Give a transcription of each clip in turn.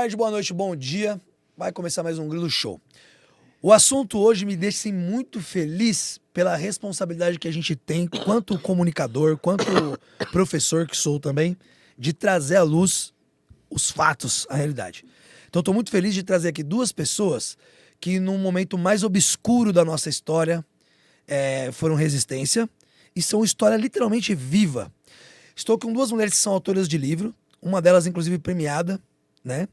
tarde, boa noite, bom dia. Vai começar mais um Grilo Show. O assunto hoje me deixa assim, muito feliz pela responsabilidade que a gente tem, quanto comunicador, quanto professor que sou também, de trazer à luz os fatos, a realidade. Então estou muito feliz de trazer aqui duas pessoas que num momento mais obscuro da nossa história foram resistência e são história literalmente viva. Estou com duas mulheres que são autoras de livro, uma delas inclusive premiada, né?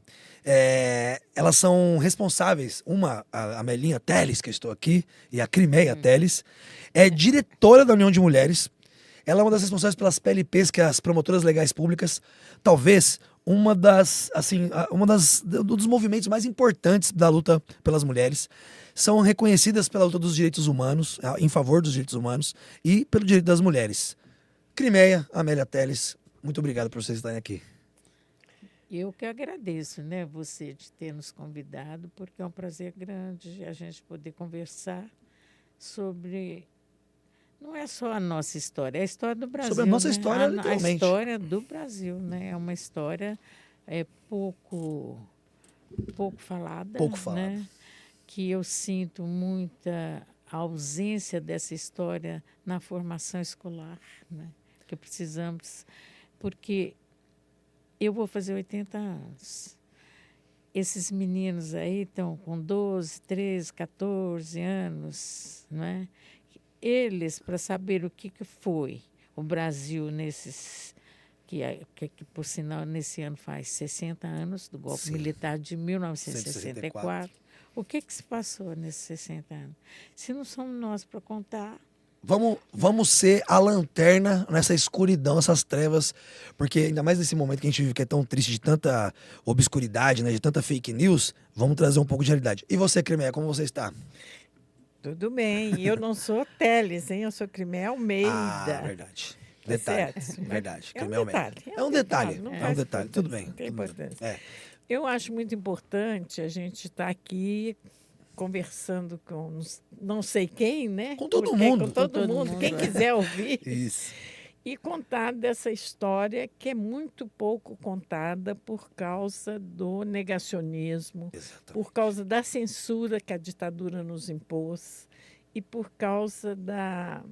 Elas são responsáveis, a Melinha Teles, que eu estou aqui, e a Crimeia Teles, é diretora da União de Mulheres. Ela é uma das responsáveis pelas PLPs, que é as Promotoras Legais Públicas, talvez dos movimentos mais importantes da luta pelas mulheres. São reconhecidas pela luta dos direitos humanos, em favor dos direitos humanos e pelo direito das mulheres. Crimeia, Amélia Teles, muito obrigado por vocês estarem aqui. Eu que agradeço, né, você de ter nos convidado, porque é um prazer grande a gente poder conversar sobre... Não é só a nossa história, é a história do Brasil. Sobre a nossa né? história, literalmente. A história do Brasil, né? É uma história pouco falada, Pouco falada. né? Que eu sinto muita ausência dessa história na formação escolar, né? Que precisamos, porque eu vou fazer 80 anos. Esses meninos aí estão com 12, 13, 14 anos, né? Eles, para saber o que foi o Brasil nesses... Que, por sinal, nesse ano faz 60 anos do golpe militar de 1964. O que se passou nesses 60 anos? Se não somos nós para contar... Vamos ser a lanterna nessa escuridão, essas trevas, porque ainda mais nesse momento que a gente vive, que é tão triste, de tanta obscuridade, né, de tanta fake news, vamos trazer um pouco de realidade. E você, Crimeia, como você está? Tudo bem. Eu não sou Teles, hein? Eu sou Crimeia Almeida. Ah, verdade. Detalhe. Verdade. É um Crimeia Almeida. detalhe. É um detalhe. Não É um faz detalhe. Tudo bem. Não tem Tudo bem. importância. Eu acho muito importante a gente estar aqui conversando com não sei quem, né? Com todo mundo. Com todo mundo. Quem quiser ouvir. Isso. E contar dessa história que é muito pouco contada por causa do negacionismo, por causa da censura que a ditadura nos impôs e por causa da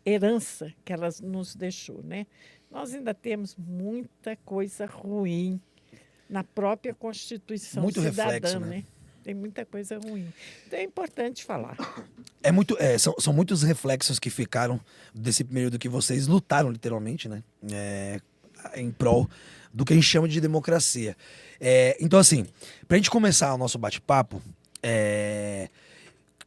herança que ela nos deixou, né? Nós ainda temos muita coisa ruim na própria Constituição muito cidadã, reflexo, né? Tem muita coisa ruim. Então é importante falar. São muitos reflexos que ficaram desse período que vocês lutaram, literalmente, né? Em prol do que a gente chama de democracia. Então, assim, pra gente começar o nosso bate-papo,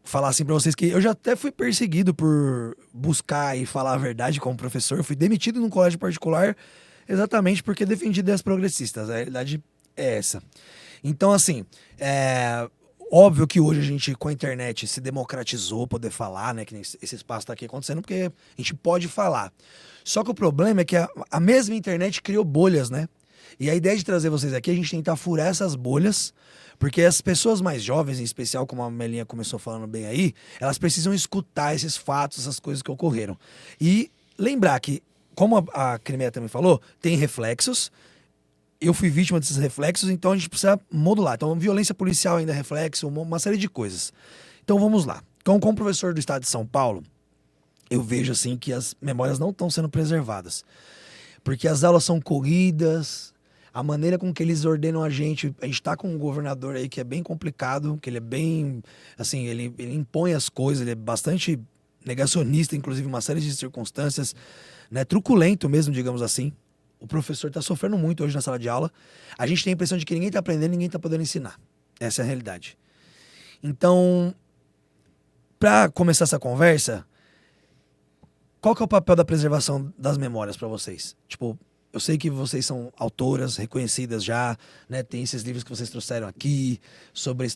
falar assim pra vocês que eu já até fui perseguido por buscar e falar a verdade como professor. Eu fui demitido num colégio particular exatamente porque defendi ideias progressistas. A realidade é essa. Então, assim, óbvio que hoje a gente, com a internet, se democratizou poder falar, né? Que nem esse espaço tá aqui acontecendo, porque a gente pode falar. Só que o problema é que a mesma internet criou bolhas, né? E a ideia de trazer vocês aqui é a gente tentar furar essas bolhas, porque as pessoas mais jovens, em especial, como a Melinha começou falando bem aí, elas precisam escutar esses fatos, essas coisas que ocorreram. E lembrar que, como a Crimeia também falou, tem reflexos. Eu fui vítima desses reflexos, então a gente precisa modular. Então, violência policial ainda é reflexo, uma série de coisas. Então, vamos lá. Então, como professor do estado de São Paulo, eu vejo assim que as memórias não estão sendo preservadas. Porque as aulas são corridas, a maneira com que eles ordenam a gente está com um governador aí que é bem complicado, que ele é bem, assim, ele impõe as coisas, ele é bastante negacionista, inclusive uma série de circunstâncias, né, truculento mesmo, digamos assim. O professor está sofrendo muito hoje na sala de aula. A gente tem a impressão de que ninguém está aprendendo, ninguém está podendo ensinar. Essa é a realidade. Então, para começar essa conversa, qual que é o papel da preservação das memórias para vocês? Tipo, eu sei que vocês são autoras reconhecidas já, né? Tem esses livros que vocês trouxeram aqui sobre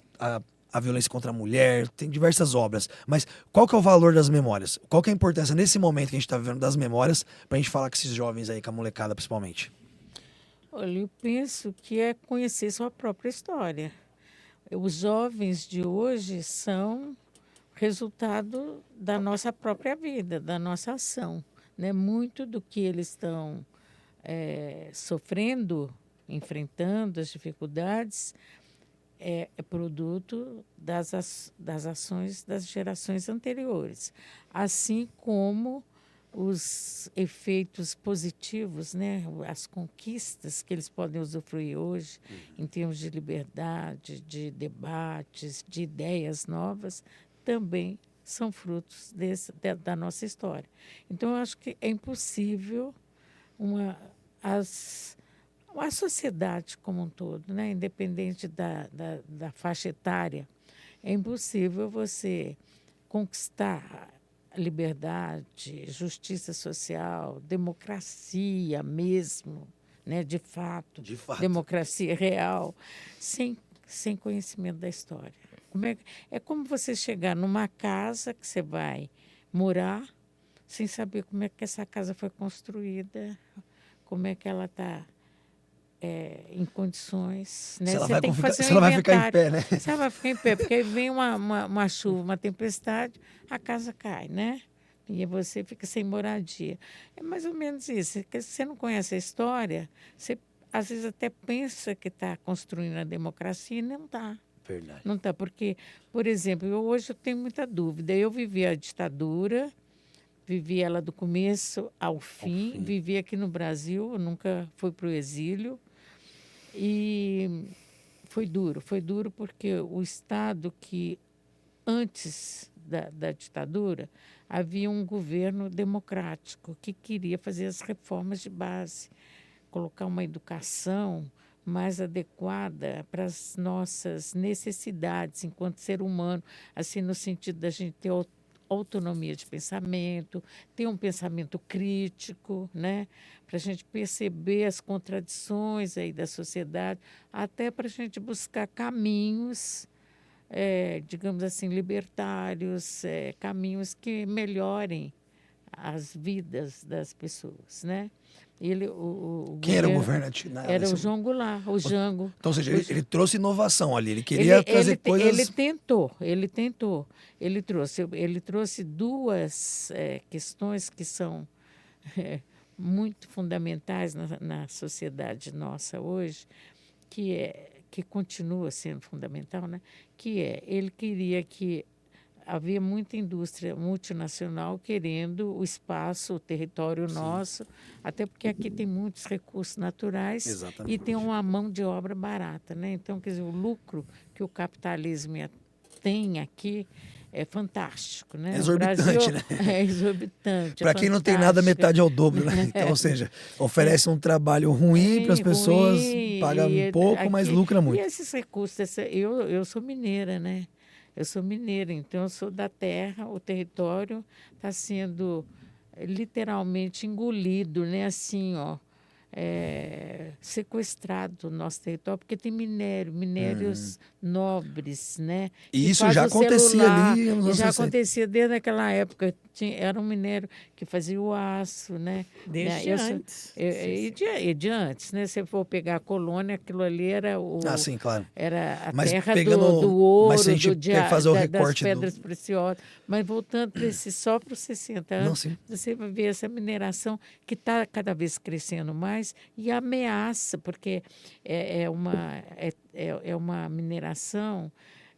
a violência contra a mulher, tem diversas obras. Mas qual que é o valor das memórias? Qual que é a importância nesse momento que a gente está vivendo das memórias pra gente falar com esses jovens aí, com a molecada principalmente? Olha, eu penso que é conhecer sua própria história. Os jovens de hoje são resultado da nossa própria vida, da nossa ação, né? Muito do que eles estão sofrendo enfrentando as dificuldades, é produto das ações das gerações anteriores, assim como os efeitos positivos, né, as conquistas que eles podem usufruir hoje, em termos de liberdade, de debates, de ideias novas, também são frutos da nossa história. Então, eu acho que é impossível a sociedade como um todo, né, independente da faixa etária, é impossível você conquistar liberdade, justiça social, democracia mesmo, né, de fato, democracia real, sem conhecimento da história. É como você chegar numa casa que você vai morar sem saber como é que essa casa foi construída, como é que ela está em condições, né? Você tem que fazer se ela vai ficar em pé, né? Se ela vai ficar em pé, porque aí vem uma chuva, uma tempestade, a casa cai, né? E você fica sem moradia. É mais ou menos isso. Porque se você não conhece a história, você às vezes até pensa que está construindo a democracia e não está. Verdade. Não está, porque, por exemplo, hoje eu tenho muita dúvida. Eu vivi a ditadura, vivi ela do começo ao fim, vivi aqui no Brasil, eu nunca fui para o exílio. E foi duro porque o Estado que, antes da ditadura, havia um governo democrático que queria fazer as reformas de base, colocar uma educação mais adequada para as nossas necessidades enquanto ser humano, assim, no sentido da gente ter autonomia de pensamento, ter um pensamento crítico, né? Para a gente perceber as contradições aí da sociedade, até para a gente buscar caminhos, digamos assim, libertários, caminhos que melhorem as vidas das pessoas, né? Quem era o governante? Era o João Goulart, o Jango. Então, ou seja, ele trouxe inovação ali, ele queria trazer coisas... Ele trouxe duas questões que são muito fundamentais na sociedade nossa hoje, que continua sendo fundamental, né? Ele queria que havia muita indústria multinacional querendo o espaço, o território nosso, até porque aqui tem muitos recursos naturais. Exatamente. E tem uma mão de obra barata, né? Então, quer dizer, o lucro que o capitalismo tem aqui é fantástico, né? Exorbitante, o Brasil, né? É exorbitante. Para quem não tem nada, metade é o dobro, né? Então, ou seja, oferece um trabalho ruim para as pessoas, paga pouco, mas lucra muito. E esses recursos, eu sou mineira, né? Eu sou mineira, então eu sou da terra, o território está sendo literalmente engolido, né? Assim, ó, sequestrado o nosso território, porque tem minérios nobres, né? E que isso faz já o acontecia celular, ali nos anos já 60. acontecia desde aquela época. Era um minério que fazia o aço, né? Desde antes. E de antes, né? Se for pegar a colônia, aquilo ali era Sim, claro. era a Mas terra pegando, do ouro, mas se a gente fazer o das recorte pedras preciosas. Mas voltando para só para os 60 Não, anos, sim. você vai ver essa mineração que está cada vez crescendo mais e ameaça, porque é uma mineração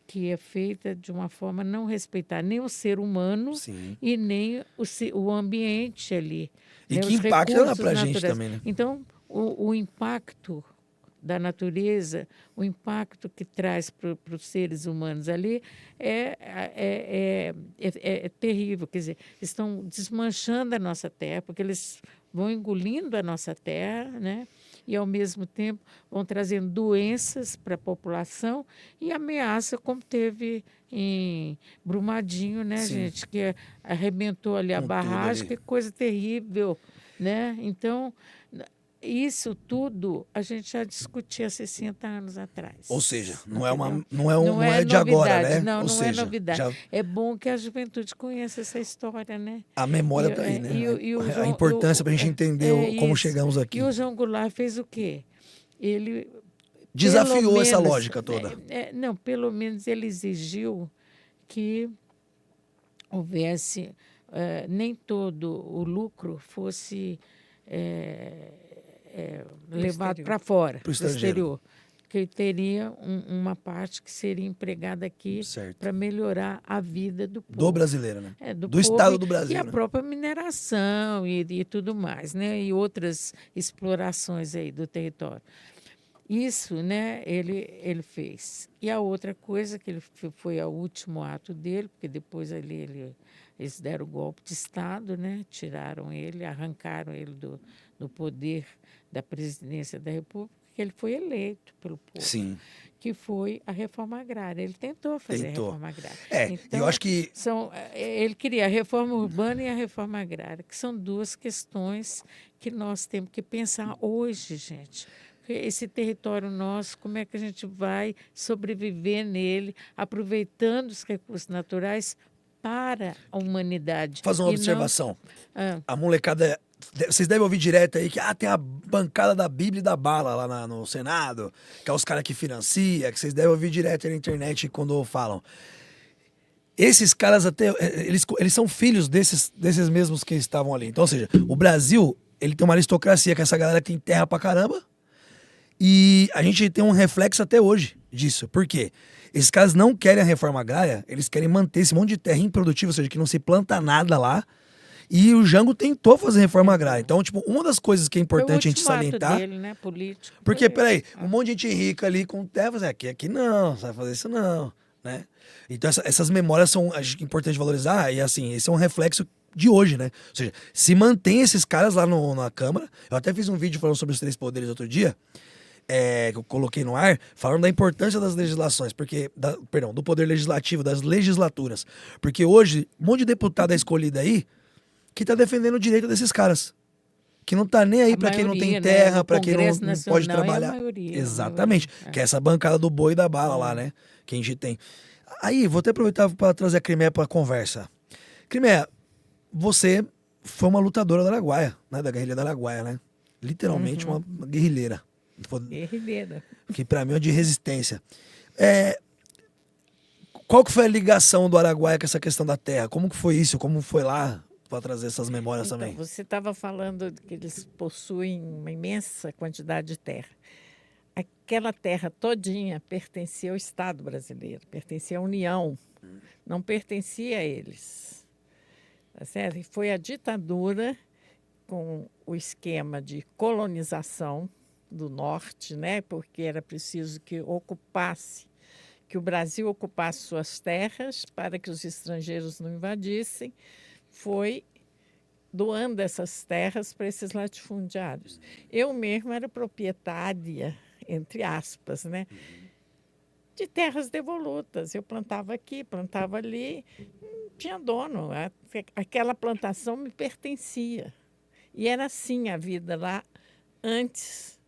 que é feita de uma forma a não respeitar nem o ser humano Sim. e nem o ambiente ali. E né, que os impacta recursos para a gente naturais. também, né? Então, o impacto da natureza, o impacto que traz para os seres humanos ali é terrível. Quer dizer, estão desmanchando a nossa terra, porque eles vão engolindo a nossa terra, né? E, ao mesmo tempo, vão trazendo doenças para a população e ameaça, como teve em Brumadinho, né, Sim. gente? Que arrebentou ali a Com tudo barragem, ali. que coisa terrível, né? Então, isso tudo a gente já discutia 60 anos atrás. Ou seja, entendeu? não é de agora, novidade, né? Não Ou é seja, novidade. já É bom que a juventude conheça essa história, né? a memória está aí, né? A importância para a gente entender como chegamos aqui. E o João Goulart fez o quê? Ele Desafiou essa lógica toda. Não, pelo menos ele exigiu que houvesse nem todo o lucro fosse levado exterior. para fora, Pro para o estrangeiro. exterior. Que teria uma parte que seria empregada aqui Certo. para melhorar a vida do povo. Do brasileiro, né? Do Do povo estado do e Brasil, a né? própria mineração e tudo mais, né? E outras explorações aí do território. Isso, né, ele fez. E a outra coisa que foi o último ato dele, porque depois eles deram o golpe de Estado, né? Tiraram ele, arrancaram ele do poder da presidência da República, que ele foi eleito pelo povo. Sim. Que foi a reforma agrária. Ele tentou fazer Tentou. a reforma agrária. E eu acho que Ele queria a reforma urbana e a reforma agrária, que são duas questões que nós temos que pensar hoje, gente. Esse território nosso, como é que a gente vai sobreviver nele, aproveitando os recursos naturais para a humanidade. fazer uma E não- observação. Ah, A molecada. Vocês devem ouvir direto aí que tem a bancada da Bíblia e da bala lá no Senado, que é os caras que financia, que vocês devem ouvir direto aí na internet quando falam. Esses caras eles são filhos desses mesmos que estavam ali. Então, ou seja, o Brasil, ele tem uma aristocracia, que essa galera que tem terra pra caramba, e a gente tem um reflexo até hoje disso. Por quê? Esses caras não querem a reforma agrária, eles querem manter esse monte de terra improdutiva, ou seja, que não se planta nada lá. E o Jango tentou fazer reforma agrária. Então, tipo, uma das coisas que é foi o importante a gente último ato salientar. dele, né, político. Porque, Foi peraí, esse. um monte de gente rica ali com terra, assim, aqui não, você vai fazer isso não, né? Então essas memórias são acho que importante valorizar, e assim, esse é um reflexo de hoje, né? Ou seja, se mantém esses caras lá na Câmara. Eu até fiz um vídeo falando sobre os 3 poderes outro dia, que eu coloquei no ar, falando da importância das legislações, do poder legislativo, das legislaturas. Porque hoje, um monte de deputado é escolhido aí que tá defendendo o direito desses caras. Que não tá nem aí A pra quem não tem maioria, né, terra, no pra quem não Congresso pode Nacional é a trabalhar. maioria, Exatamente. a maioria, Que é essa bancada do boi e da bala lá, né? Que a gente tem. Aí, vou até aproveitar pra trazer a Crimeia pra conversa. Crimeia, você foi uma lutadora da Araguaia, né? Da guerrilha da Araguaia, né? Literalmente uma guerrilheira. Guerrilheira. Que pra mim é de resistência. Qual que foi a ligação do Araguaia com essa questão da terra? Como que foi isso? Como foi lá para trazer essas memórias Então, também? você estava falando que eles possuem uma imensa quantidade de terra. Aquela terra todinha pertencia ao Estado brasileiro, pertencia à União, não pertencia a eles. Tá certo? E foi a ditadura, com o esquema de colonização do norte, né? Porque era preciso que o Brasil ocupasse suas terras para que os estrangeiros não invadissem, foi doando essas terras para esses latifundiários. Eu mesma era proprietária, entre aspas, né, de terras devolutas. Eu plantava aqui, plantava ali, não tinha dono. Aquela plantação me pertencia. E era assim a vida lá antes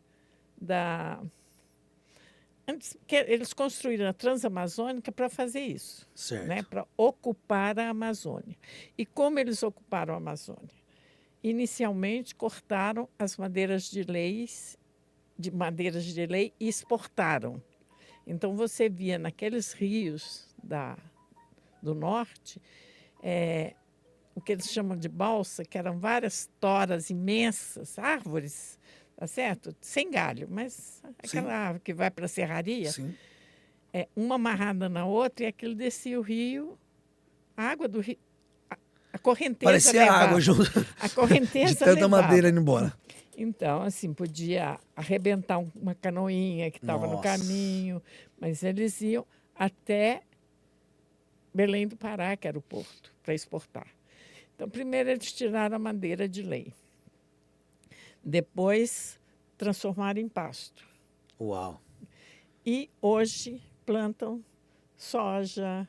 que eles construíram a Transamazônica para fazer isso, Certo. né, para ocupar a Amazônia. E como eles ocuparam a Amazônia? Inicialmente cortaram as madeiras de lei e exportaram. Então você via naqueles rios do norte o que eles chamam de balsa, que eram várias toras imensas, árvores, tá certo? Sem galho, mas aquela árvore que vai para a serraria, Sim. uma amarrada na outra, e aquilo descia o rio, a água do rio, a correnteza Parecia levava. água junto. A correnteza De tanta levava. madeira indo embora. Então, assim, podia arrebentar uma canoinha que estava no Nossa. caminho, mas eles iam até Belém do Pará, que era o porto, para exportar. Então, primeiro eles tiraram a madeira de lei. Depois, transformaram em pasto. Uau. E hoje plantam soja,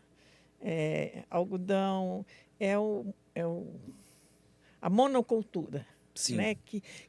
algodão, a monocultura. Sim. Né?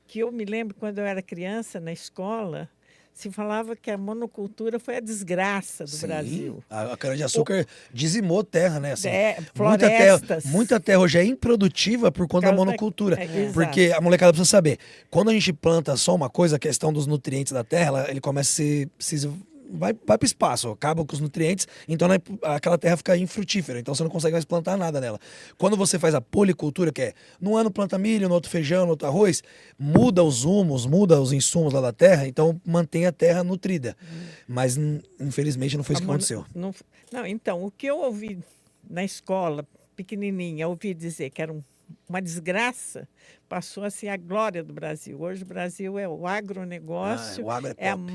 Que eu me lembro, quando eu era criança, na escola, se falava que a monocultura foi a desgraça do Sim. Brasil. A cana-de-açúcar dizimou terra, né? Assim, Florestas. muita terra hoje é improdutiva por conta da causa monocultura. exato. Porque a molecada precisa saber, quando a gente planta só uma coisa, a questão dos nutrientes da terra, ele começa a se vai para o espaço, acaba com os nutrientes, então aquela terra fica infrutífera, então você não consegue mais plantar nada nela. Quando você faz a policultura, que é num ano planta milho, no outro feijão, no outro arroz, muda os humos, muda os insumos lá da terra, então mantém a terra nutrida. Mas infelizmente não foi isso que aconteceu. Não, então, o que eu ouvi na escola, pequenininha, eu ouvi dizer que era uma desgraça, passou a ser a glória do Brasil. Hoje o Brasil é o agronegócio, o agro é pop.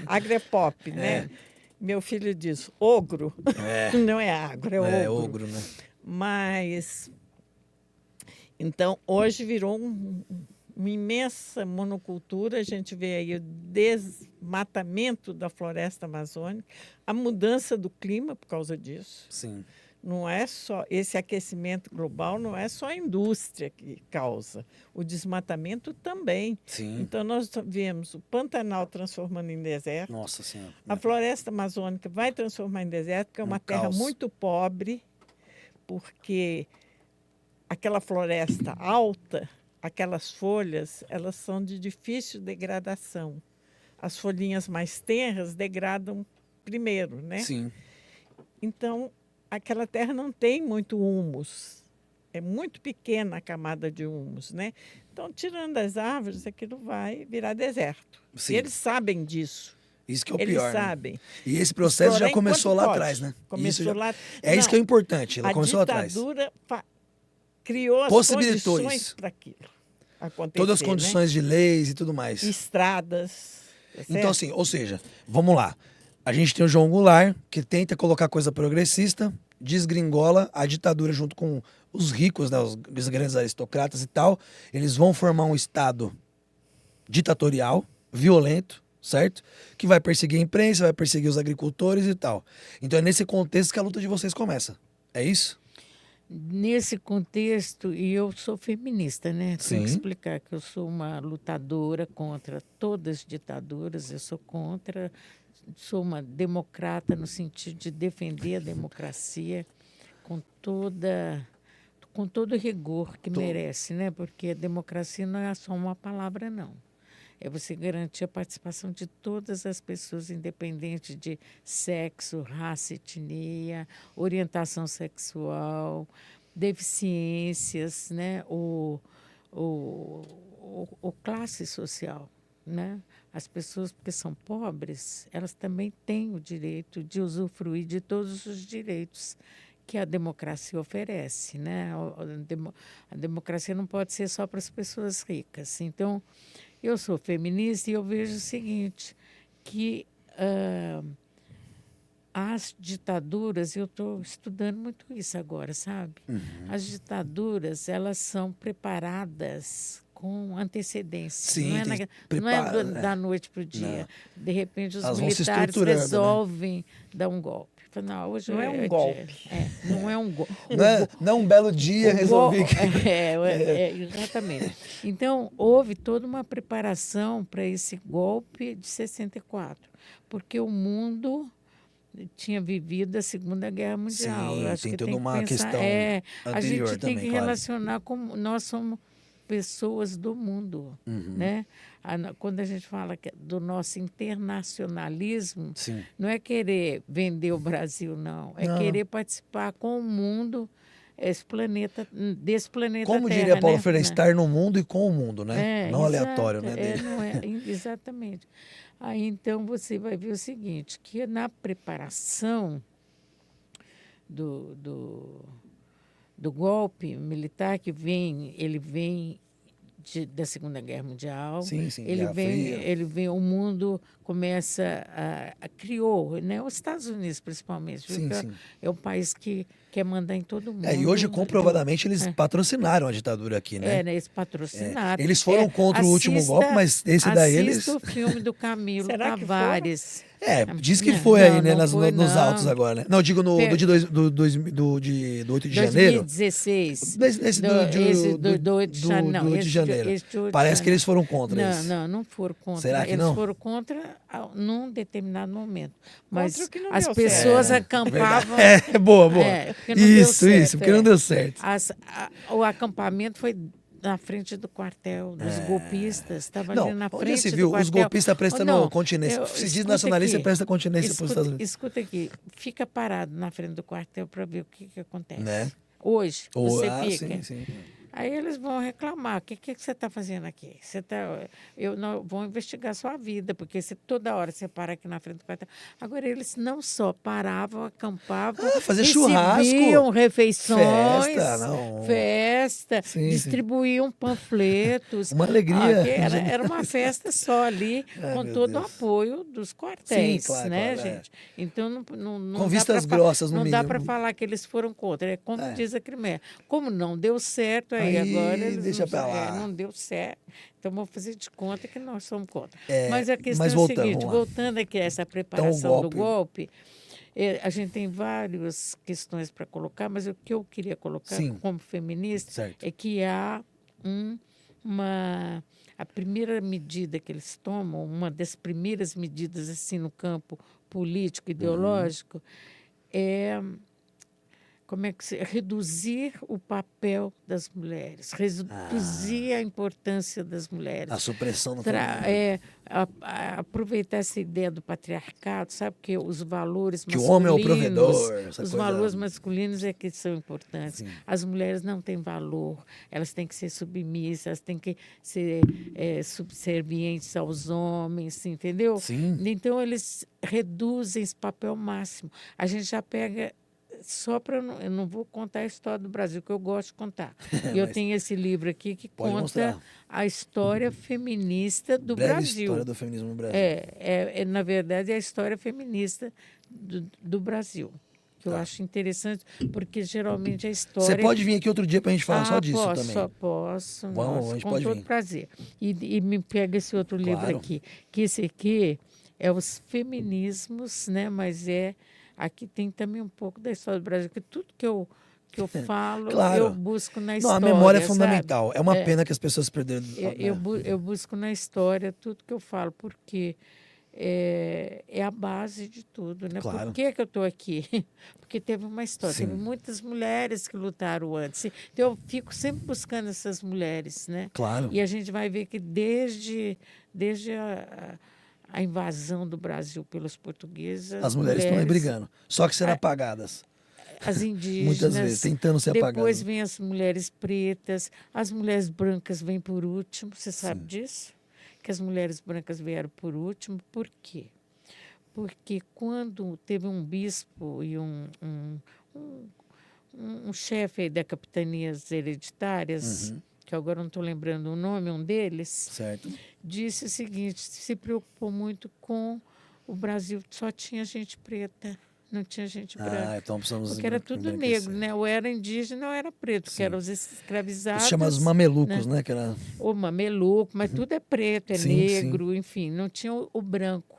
Agro é pop, né? Meu filho diz, ogro, não é agro, é ogro. É ogro, né? Mas, então, hoje virou uma imensa monocultura, a gente vê aí o desmatamento da floresta amazônica, a mudança do clima por causa disso. Sim. Não é só esse aquecimento global, não é só a indústria que causa, o desmatamento também. Sim. Então nós vemos o Pantanal transformando em deserto. Nossa Senhora. A floresta amazônica vai transformar em deserto, porque é uma terra caos. muito pobre, porque aquela floresta alta, aquelas folhas, elas são de difícil degradação. As folhinhas mais tenras degradam primeiro, né? Sim. Então, aquela terra não tem muito humus. É muito pequena a camada de humus, né? Então, tirando as árvores, aquilo vai virar deserto. Sim. E eles sabem disso. Isso que é o Eles pior. sabem. Né? E esse processo Explorar já começou enquanto lá pode. atrás, né? Começou lá. Isso que é o importante. Ela começou lá A atrás. ditadura criou as Possibilitou condições isso. para aquilo acontecer. Todas as condições de leis e tudo mais. Estradas. Tá Então, certo? assim, ou seja, vamos lá. A gente tem o João Goulart, que tenta colocar coisa progressista, desgringola a ditadura junto com os ricos, né, os grandes aristocratas e tal. Eles vão formar um Estado ditatorial, violento, certo? Que vai perseguir a imprensa, vai perseguir os agricultores e tal. Então é nesse contexto que a luta de vocês começa. É isso? Nesse contexto, e eu sou feminista, né? Tenho que Sim. explicar que eu sou uma lutadora contra todas as ditaduras, eu sou contra, sou uma democrata no sentido de defender a democracia com todo o rigor que merece, né? Porque a democracia não é só uma palavra, não. É você garantir a participação de todas as pessoas, independente de sexo, raça, etnia, orientação sexual, deficiências, né? O classe social, né? As pessoas que são pobres, elas também têm o direito de usufruir de todos os direitos que a democracia oferece, né? A democracia não pode ser só para as pessoas ricas. Então, eu sou feminista e eu vejo o seguinte, que as ditaduras, eu estou estudando muito isso agora, sabe? Uhum. As ditaduras, elas são preparadas com antecedência. Sim, Não é da noite para o dia. Não. De repente, os Elas vão se militares estruturando, né? resolvem dar um golpe. Não, hoje Não é um golpe. Não é um golpe. Não é um belo dia resolvi que... Exatamente. Então, houve toda uma preparação para esse golpe de 64, porque o mundo tinha vivido a Segunda Guerra Mundial. Sim, eu acho tem que toda tem que uma pensar, questão a anterior gente tem também, que claro. relacionar como nós somos pessoas do mundo, né? Quando a gente fala do nosso internacionalismo, Sim. não é querer vender o Brasil, não. É querer participar com o mundo, desse planeta Como Terra, diria Paulo né? Freire, estar no mundo e com o mundo, né? Não exato, aleatório, né? Dele. Não é, exatamente. Aí, então, você vai ver o seguinte, que na preparação do golpe militar, ele vem da Segunda Guerra Mundial. Sim, Guerra Fria. O mundo começa criou, né? Os Estados Unidos principalmente, Sim. é o país que quer mandar em todo mundo. E hoje comprovadamente eles patrocinaram a ditadura aqui, né? Né? Eles patrocinaram. Eles foram contra o último golpe, mas esse daí eles... Assista o filme do Camilo Será que Tavares. diz que Não, foi aí, né? não foi, nos não. autos agora, né? Não, digo do 8 de janeiro. 2016. Esse do 8 de janeiro. Parece que eles foram contra isso. Não foram contra. Será que eles não? foram contra num determinado momento. Mas Contra o que não as deu pessoas certo. acampavam. Boa. porque não deu certo, Isso, porque não deu certo. O acampamento foi na frente do quartel dos golpistas, estava ali na onde frente se do viu quartel. os golpistas prestando Não, continência. Se diz escuta nacionalista, aqui, presta continência para os Estados Unidos. Escuta aqui, fica parado na frente do quartel para ver o que acontece. Né? Hoje, você Sim, fica. sim. Aí eles vão reclamar. O que você está fazendo aqui? Vão investigar sua vida, porque toda hora você para aqui na frente do quartel. Agora, eles não só paravam, acampavam, fazer recebiam churrasco, refeições, festa, sim, distribuíam panfletos. Uma alegria. Era uma festa só ali, com todo o apoio dos quartéis, Sim, claro, né, claro, gente? Então, não com dá vistas pra grossas, no não mínimo. dá para falar que eles foram contra. É como diz a Crimeia. Como não deu certo, aí agora eles deixa pra lá. não deu certo. Então, vamos fazer de conta que nós somos contra. É, mas a questão mas é voltando, a seguinte, vamos lá. voltando aqui a essa preparação Então, do golpe, a gente tem várias questões para colocar, mas o que eu queria colocar Sim. como feminista Certo. é que há a primeira medida que eles tomam, uma das primeiras medidas assim no campo político, ideológico, é reduzir o papel das mulheres, reduzir a importância das mulheres. A supressão do aproveitar essa ideia do patriarcado, sabe? Que os valores que masculinos... o homem é o provedor. Os valores masculinos é que são importantes. Sim. As mulheres não têm valor, elas têm que ser submissas, elas têm que ser subservientes aos homens, entendeu? Sim. Então, eles reduzem esse papel máximo. A gente já pega... Só para eu não vou contar a história do Brasil, que eu gosto de contar. E eu tenho esse livro aqui que conta mostrar. a história feminista do Breve Brasil. história do feminismo no Brasil. Na verdade, é a história feminista do Brasil. Que eu acho interessante, porque geralmente a história... Você pode vir aqui outro dia para a gente falar só disso também. Posso. Vamos, a gente com pode todo vir. prazer. E me pega esse outro livro Claro. aqui, que esse aqui é os feminismos, né? Mas aqui tem também um pouco da história do Brasil, que tudo que eu falo, Claro. eu busco na Não, história. a memória é sabe? fundamental. É uma pena que as pessoas perderam. Eu busco na história tudo que eu falo, porque é a base de tudo, né? Claro. Por que eu estou aqui? Porque teve uma história, Sim. teve muitas mulheres que lutaram antes. Então, eu fico sempre buscando essas mulheres, né? Claro. E a gente vai ver que desde a invasão do Brasil pelos portugueses... As mulheres estão aí brigando. Só que serão apagadas. As indígenas... Muitas vezes, tentando ser apagadas. Depois vem as mulheres pretas, as mulheres brancas vêm por último. Você sabe disso? Que as mulheres brancas vieram por último. Por quê? Porque quando teve um bispo e um chefe aí da capitanias hereditárias... que agora não estou lembrando o nome, um deles, certo. disse o seguinte, se preocupou muito com o Brasil, só tinha gente preta, não tinha gente branca. Então precisamos... Porque era tudo negro, né? Ou era indígena ou era preto, que eram os escravizados. Os chamados mamelucos, né? Que era... Ou mameluco, mas tudo é preto, é negro, enfim, não tinha o branco.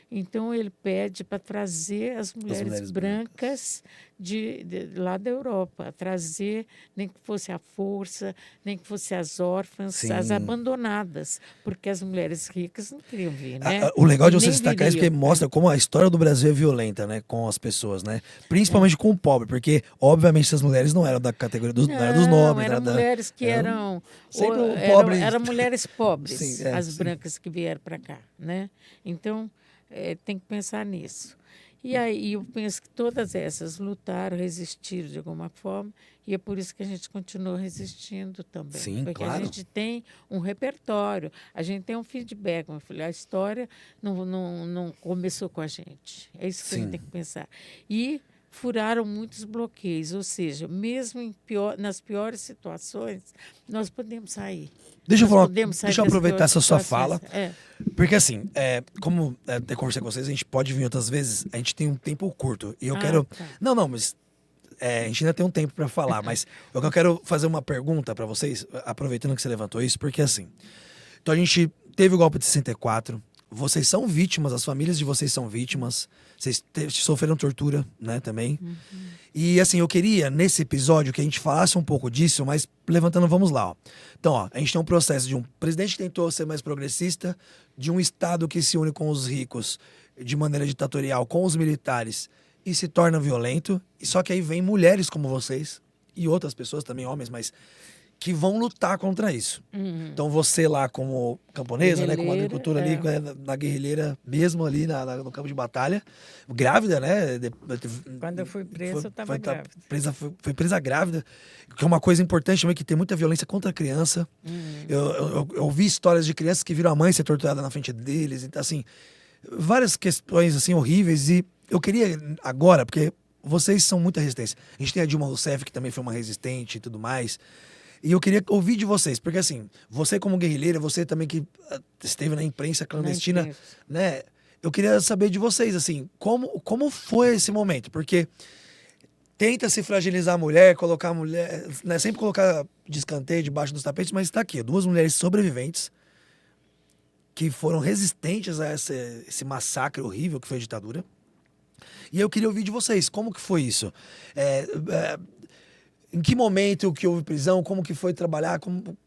Então, ele pede para trazer as mulheres brancas lá da Europa, trazer, nem que fosse a força, nem que fosse as órfãs, as abandonadas, porque as mulheres ricas não queriam vir, né? O legal de você destacar isso é porque mostra como a história do Brasil é violenta, né? Com as pessoas, né? Principalmente com o pobre, porque, obviamente, essas mulheres não eram da categoria não eram dos nobres. Eram mulheres que eram pobres. Eram mulheres pobres, Sim, as brancas que vieram para cá, né? Então... tem que pensar nisso. E aí eu penso que todas essas lutaram, resistiram de alguma forma, e é por isso que a gente continua resistindo também. Sim, porque claro. a gente tem um repertório, a gente tem um feedback, meu filho. A história não começou com a gente. É isso que a gente tem que pensar. E furaram muitos bloqueios, ou seja, mesmo nas piores situações, nós podemos sair. Deixa eu aproveitar essa sua fala. Porque assim, como eu conversei com vocês, a gente pode vir outras vezes, a gente tem um tempo curto. E eu quero... Tá. Não, mas a gente ainda tem um tempo para falar, mas eu quero fazer uma pergunta para vocês, aproveitando que você levantou isso, porque assim, então a gente teve o golpe de 64, vocês são vítimas, as famílias de vocês são vítimas, vocês sofreram tortura, né, também. E assim, eu queria, nesse episódio, que a gente falasse um pouco disso, mas levantando, vamos lá, ó. Então, ó, a gente tem um processo de um presidente que tentou ser mais progressista, de um Estado que se une com os ricos de maneira ditatorial, com os militares, e se torna violento. E só que aí vem mulheres como vocês, e outras pessoas também, homens, mas que vão lutar contra isso. Uhum. Então você lá como camponesa, né, como Guerrilheira, agricultura ali, na guerrilheira mesmo ali no campo de batalha, grávida, né? Quando eu fui presa, eu estava grávida. Foi presa grávida, que é uma coisa importante também, que tem muita violência contra a criança. Eu ouvi histórias de crianças que viram a mãe ser torturada na frente deles, então assim, várias questões assim horríveis. E eu queria agora, porque vocês são muita resistência. A gente tem a Dilma Rousseff, que também foi uma resistente e tudo mais. E eu queria ouvir de vocês, porque assim, você como guerrilheira, você também que esteve na imprensa clandestina, né? Eu queria saber de vocês, assim, como foi esse momento? Porque tenta se fragilizar a mulher, colocar a mulher, né? Sempre colocar de escanteio debaixo dos tapetes, mas está aqui, 2 mulheres sobreviventes que foram resistentes a esse massacre horrível que foi a ditadura. E eu queria ouvir de vocês, como que foi isso? Em que momento que houve prisão? Como que foi trabalhar? Como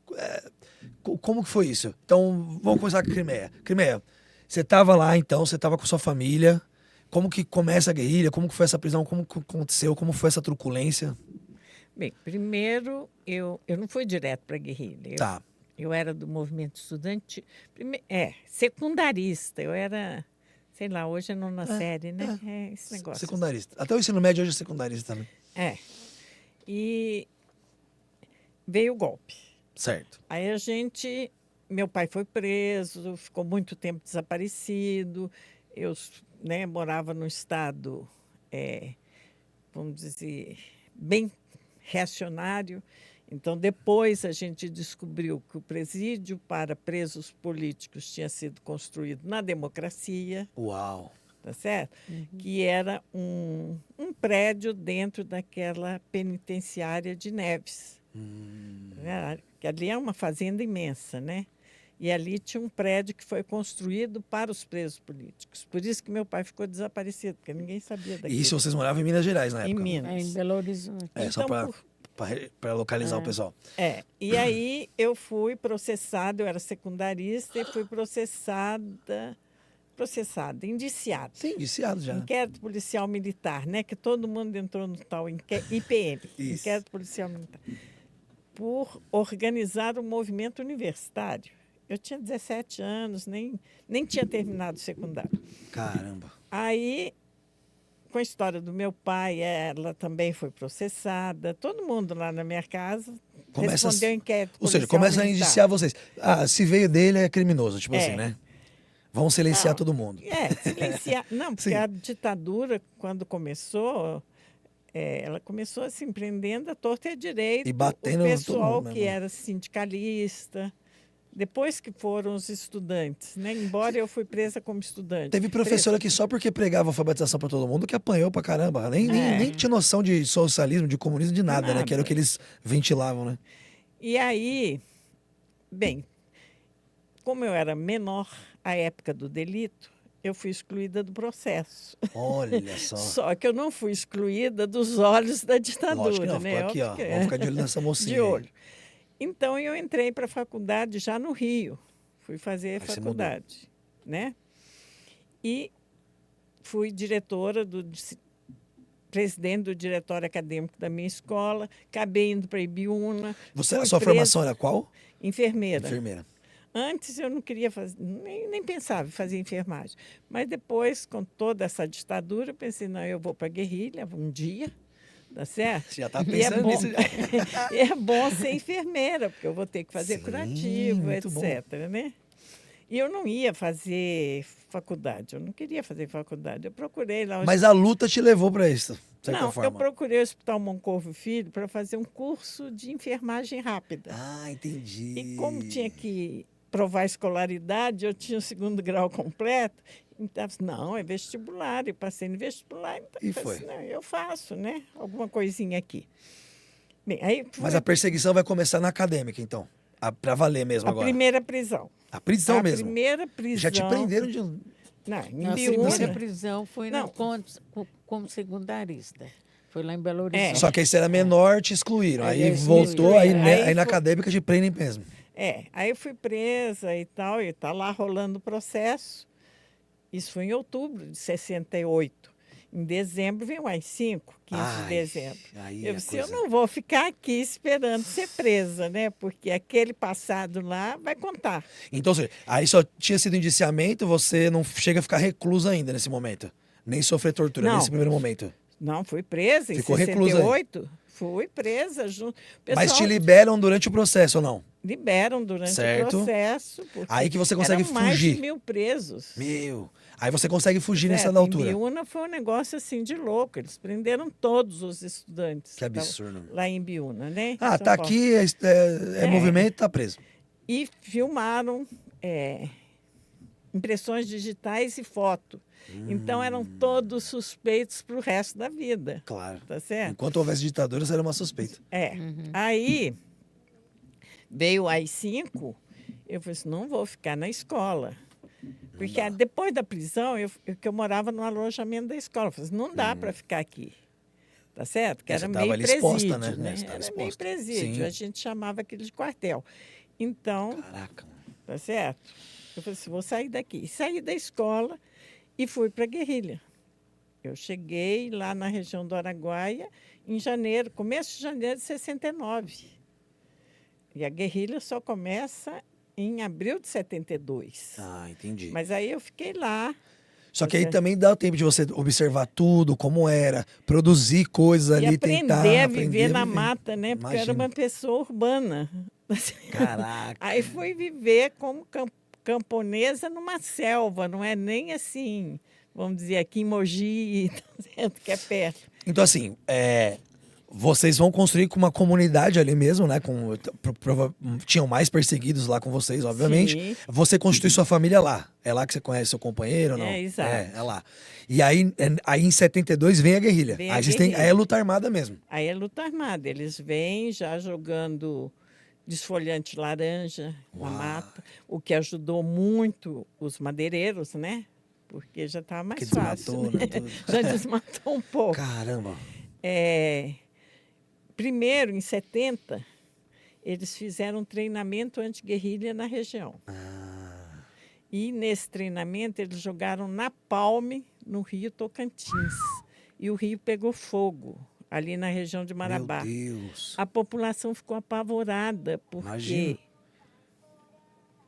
que foi isso? Então, vamos começar com a Crimeia. Crimeia, você estava lá então, você estava com sua família. Como que começa a guerrilha? Como que foi essa prisão? Como que aconteceu? Como foi essa truculência? Bem, primeiro, eu não fui direto para a guerrilha. Tá. Eu era do movimento estudantil. Secundarista. Eu era, sei lá, hoje é nona série, né? É esse negócio. Secundarista. Até o ensino médio hoje é secundarista também. E veio o golpe. Certo. Aí meu pai foi preso, ficou muito tempo desaparecido. Eu, né, morava num estado, vamos dizer, bem reacionário. Então, depois a gente descobriu que o presídio para presos políticos tinha sido construído na democracia. Uau! Tá certo? Que era um prédio dentro daquela penitenciária de Neves. Que ali é uma fazenda imensa, né? E ali tinha um prédio que foi construído para os presos políticos. Por isso que meu pai ficou desaparecido, porque ninguém sabia daquilo. E isso vocês moravam em Minas Gerais na época? Em Minas. Em Belo Horizonte. Então, só para localizar o pessoal. E aí eu fui processada, eu era secundarista e fui indiciada. Sim, indiciado já. Inquérito policial militar, né? Que todo mundo entrou no tal IPM, Isso. Inquérito policial militar, por organizar um movimento universitário. Eu tinha 17 anos, nem tinha terminado o secundário. Caramba. Aí, com a história do meu pai, ela também foi processada. Todo mundo lá na minha casa respondeu inquérito policial. Ou seja, começa a militar. indiciar vocês. Se veio dele é criminoso, tipo assim, né? Vão silenciar todo mundo. Silenciar. Não, porque a ditadura, quando começou, ela começou assim, prendendo a torta e a direita. E batendo o pessoal todo mundo, que né? era sindicalista. Depois que foram os estudantes, né? Embora eu fui presa como estudante. Teve professora que só porque pregava alfabetização para todo mundo que apanhou pra caramba. Nem tinha noção de socialismo, de comunismo, de nada, né? Que era o que eles ventilavam, né? E aí, bem, como eu era menor à época do delito, eu fui excluída do processo. Olha só. Só que eu não fui excluída dos olhos da ditadura, Lógico que não, né? ficou aqui, ó. Vamos ficar de olho nessa mocinha. De olho. Então, eu entrei para a faculdade já no Rio. Fui fazer Aí faculdade, né? E fui presidente do diretório acadêmico da minha escola, acabei indo para Ibiúna. A sua formação era qual? Enfermeira. Enfermeira. Antes eu não queria fazer, nem pensava em fazer enfermagem. Mas depois, com toda essa ditadura, eu pensei, não, eu vou para a guerrilha um dia, tá certo? Você já estava pensando nisso. É bom ser enfermeira, porque eu vou ter que fazer Sim, curativo, muito etc. Né? E eu não ia fazer faculdade, eu não queria fazer faculdade. Eu procurei lá... Mas a luta te levou para isso, de certa Não, forma. eu procurei o Hospital Moncorvo Filho para fazer um curso de enfermagem rápida. Entendi. E como tinha que provar a escolaridade, eu tinha o 2º grau completo, então, não, é vestibular, eu passei no vestibular, então, E foi. Assim, não, eu faço, né? Alguma coisinha aqui. Bem, aí Mas a perseguição vai começar na acadêmica, então. Pra valer mesmo a agora. primeira prisão. A prisão mesmo. A primeira prisão. Já te prenderam de... Não, em A Ibiúna. primeira prisão foi Não. como secundarista. Foi lá em Belo Horizonte. Só que aí você era menor, te excluíram. Aí Aí voltou, excluíram. aí na Foi- acadêmica te prendem mesmo. Aí eu fui presa e tal, e está lá rolando o processo. Isso foi em outubro de 68. Em dezembro vem o AI-5, 15 de dezembro. Aí Eu a disse, eu coisa- não vou ficar aqui esperando ser presa, né? Porque aquele passado lá vai contar. Então, ou seja, aí só tinha sido indiciamento, você não chega a ficar reclusa ainda nesse momento. Nem sofrer tortura Não. nesse primeiro momento. Não, fui presa em Ficou reclusa aí. 68. Fui presa junto. O Mas te pessoal liberam durante o processo ou não? liberam durante Certo. o processo. Porque Aí que você consegue eram mais fugir. de 1.000 presos. Meu. Aí você consegue fugir nessa Certo, altura. Em Biúna foi um negócio assim de louco. Eles prenderam todos os estudantes. Que absurdo. Lá em Biúna, né? Ah, Em São tá Paulo. aqui, é movimento, tá preso. E filmaram impressões digitais e foto. Então eram todos suspeitos para o resto da vida. Claro. Tá certo? Enquanto houvesse ditadura, seria uma suspeita. Aí veio o AI-5, eu falei assim, não vou ficar na escola. Porque depois da prisão, que eu morava no alojamento da escola. Eu falei assim, não dá para ficar aqui. Tá certo? Que Você era tava meio ali presídio, exposta, né? né? Você tava Era exposta. meio presídio. Sim. A gente chamava aquilo de quartel. Então, Caraca. tá certo? Eu falei assim, vou sair daqui. E saí da escola e fui para a guerrilha. Eu cheguei lá na região do Araguaia em janeiro, começo de janeiro de 69. E a guerrilha só começa em abril de 72. Ah, entendi. Mas aí eu fiquei lá. Só que aí Você- também dá o tempo de você observar tudo, como era, produzir coisas E ali, aprender tentar a aprender viver a na viver. mata, né? Porque eu era Imagino. uma pessoa urbana. Caraca. Aí fui viver como camponesa numa selva, não é nem assim, vamos dizer, aqui em Mogi, tá certo? Que é perto. Então, assim, vocês vão construir com uma comunidade ali mesmo, né? Tinham mais perseguidos lá com vocês, obviamente. Sim. Você constitui sua família lá. É lá que você conhece seu companheiro ou não? Exato. É lá. E aí em 72 vem a guerrilha. Vem aí a vocês guerrilha. aí é luta armada mesmo. Aí é luta armada. Eles vêm já jogando desfolhante laranja na mata, o que ajudou muito os madeireiros, né? Porque já estava mais Que fácil. desmatou, né? Tudo. Já desmatou um pouco. Caramba. Primeiro, em 70, eles fizeram um treinamento anti-guerrilha na região. E nesse treinamento eles jogaram napalm no Rio Tocantins. E o rio pegou fogo ali na região de Marabá. Meu Deus. A população ficou apavorada Imagino.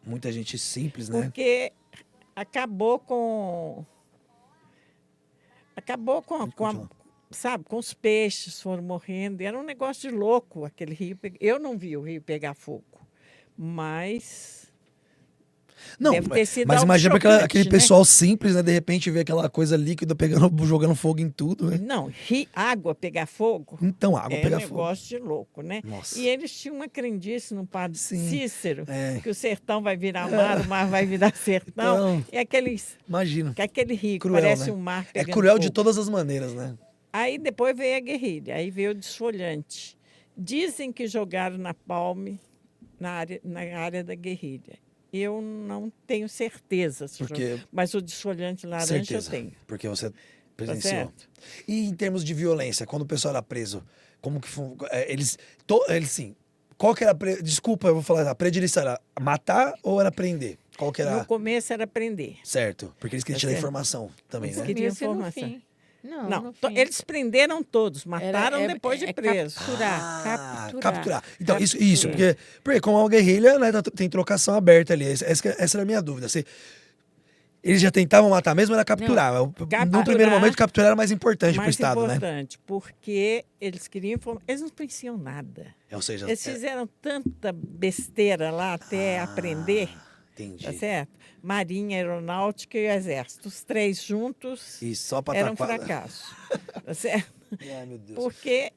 Muita gente simples, né? porque acabou com continuar. sabe, com os peixes foram morrendo. Era um negócio de louco aquele rio. Eu não vi o rio pegar fogo, mas Não, deve ter sido mas algo imagina chocante, aquele né? pessoal simples, né? De repente ver aquela coisa líquida pegando, jogando fogo em tudo, né? Não, água pegar fogo. Então, a água É pega um fogo. negócio de louco, né? Nossa. E eles tinham uma crendice no padre Sim, Cícero, é. que o sertão vai virar mar, o mar vai virar sertão. Então, E Imagino. aquele rio que Cruel, parece né? um mar É pegando cruel de fogo. todas as maneiras, né? Aí depois veio a guerrilha, aí veio o desfolhante. Dizem que jogaram napalm na área da guerrilha. Eu não tenho certeza, Porque- mas o desfolhante laranja Certeza. eu tenho. Porque você Tá presenciou. certo? E em termos de violência, quando o pessoal era preso, como que foi? Eles sim. Qual que era desculpa, eu vou falar, a predileção era matar ou era prender? Qual que era? No começo era prender. Certo, porque eles queriam Tá tirar certo. informação também, Eles né? queriam Podia ser no informação. fim. Não, Não, no fim. eles prenderam todos, mataram Era- depois de preso. Capturar. Então, isso, Capturar. porque como é uma guerrilha, né, tem trocação aberta ali. Essa era a minha dúvida. Eles já tentavam matar mesmo, era capturar. No Capturar. primeiro momento, capturar era mais importante para o Mais Estado, né? importante, porque eles queriam informar. Eles não conheciam nada. Ou seja, Eles fizeram tanta besteira lá até aprender, entendi. tá certo? Marinha, Aeronáutica e Exército. Os três juntos E só para eram um fracasso. Tá certo? Ai, meu Deus. Porque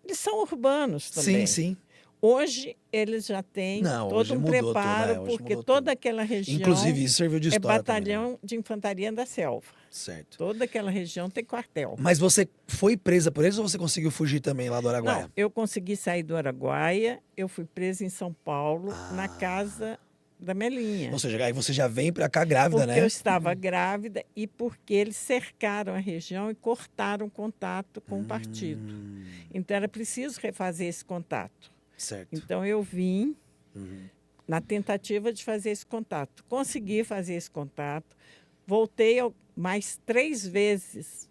eles são urbanos também. Sim, sim. Hoje eles já têm Não, hoje todo um mudou tudo, preparo, hoje porque mudou toda tudo. aquela região Inclusive, isso serviu de é história batalhão também, né? de infantaria da selva. Certo. Toda aquela região tem quartel. Mas você foi presa por eles ou você conseguiu fugir também lá do Araguaia? Não, eu consegui sair do Araguaia, eu fui presa em São Paulo, na casa da Melinha. Ou seja, aí você já vem pra cá grávida, Porque né? eu estava grávida e porque eles cercaram a região e cortaram o contato com o partido. Então era preciso refazer esse contato. Certo. Então eu vim na tentativa de fazer esse contato. Consegui fazer esse contato. Voltei mais 3 vezes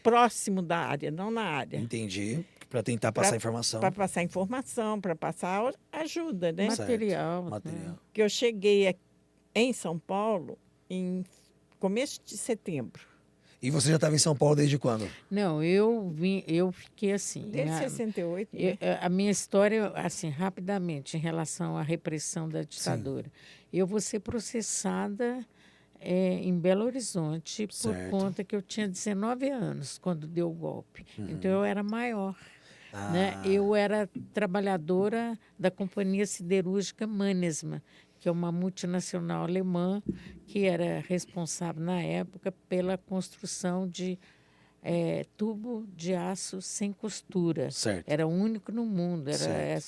próximo da área, não na área. Entendi. Para tentar passar informação. Para passar informação, para passar ajuda, né? Certo. Material. Material. Que eu cheguei em São Paulo em começo de setembro. E você já estava em São Paulo desde quando? Não, eu fiquei assim. Desde 68, né? A minha história, assim, rapidamente, em relação à repressão da ditadura. Eu vou ser processada em Belo Horizonte por Certo. conta que eu tinha 19 anos quando deu o golpe. Então, eu era maior. Né? Eu era trabalhadora da Companhia Siderúrgica Mannesmann, que é uma multinacional alemã que era responsável, na época, pela construção de tubo de aço sem costura. Certo. Era o único no mundo. Era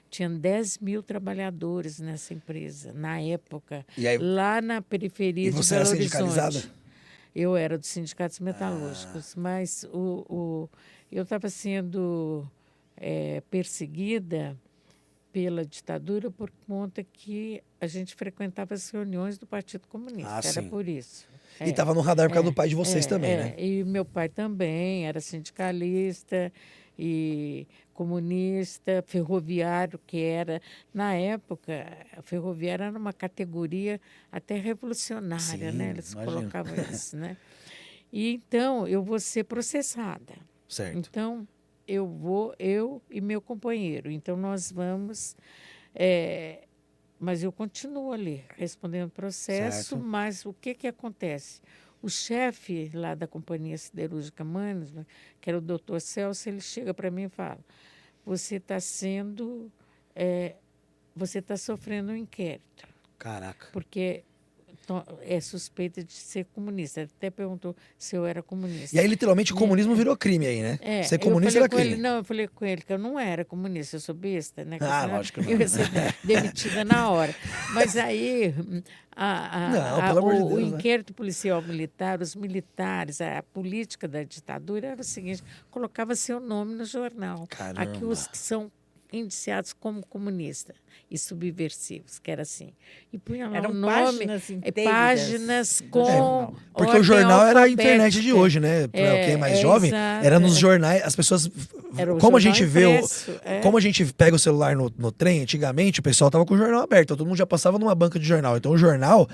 tinha 10 mil trabalhadores nessa empresa, na época, E aí, lá na periferia e de você Belo era Horizonte. sindicalizada? Eu era dos sindicatos metalúrgicos, mas eu estava sendo perseguida pela ditadura por conta que a gente frequentava as reuniões do Partido Comunista. Ah, era sim. por isso. E estava no radar por causa do pai de vocês também, né? E meu pai também era sindicalista e comunista, ferroviário, que era, na época, a ferroviária era uma categoria até revolucionária, Sim, né? Eles imagino. colocavam isso, né? E então eu vou ser processada. Certo. Então eu e meu companheiro. Então nós vamos, mas eu continuo ali respondendo processo. Certo. Mas o que acontece? O chefe lá da Companhia Siderúrgica Mannesmann, que era o doutor Celso, ele chega para mim e fala: você está sofrendo um inquérito, Caraca. porque é suspeita de ser comunista. Ele até perguntou se eu era comunista. E aí, literalmente, o comunismo virou crime aí, né? Ser comunista era crime. Eu falei com ele que eu não era comunista, eu sou besta, né? Lógico que não. Eu ia ser demitida na hora. Mas aí Pelo amor de Deus, o né? inquérito policial militar, os militares, a política da ditadura era o seguinte: colocava seu nome no jornal. Caramba. Aqui os que são indiciados como comunistas e subversivos, que era assim. E punha lá Eram o nome, páginas inteiras páginas do com jornal. Porque ordem o jornal era a internet alfabética. de hoje, né? Para quem é mais jovem, exato. era nos jornais, as pessoas. Era o Como a jornal gente vê, impresso, como a gente pega o celular no trem, antigamente o pessoal tava com o jornal aberto, todo mundo já passava numa banca de jornal. Então o jornal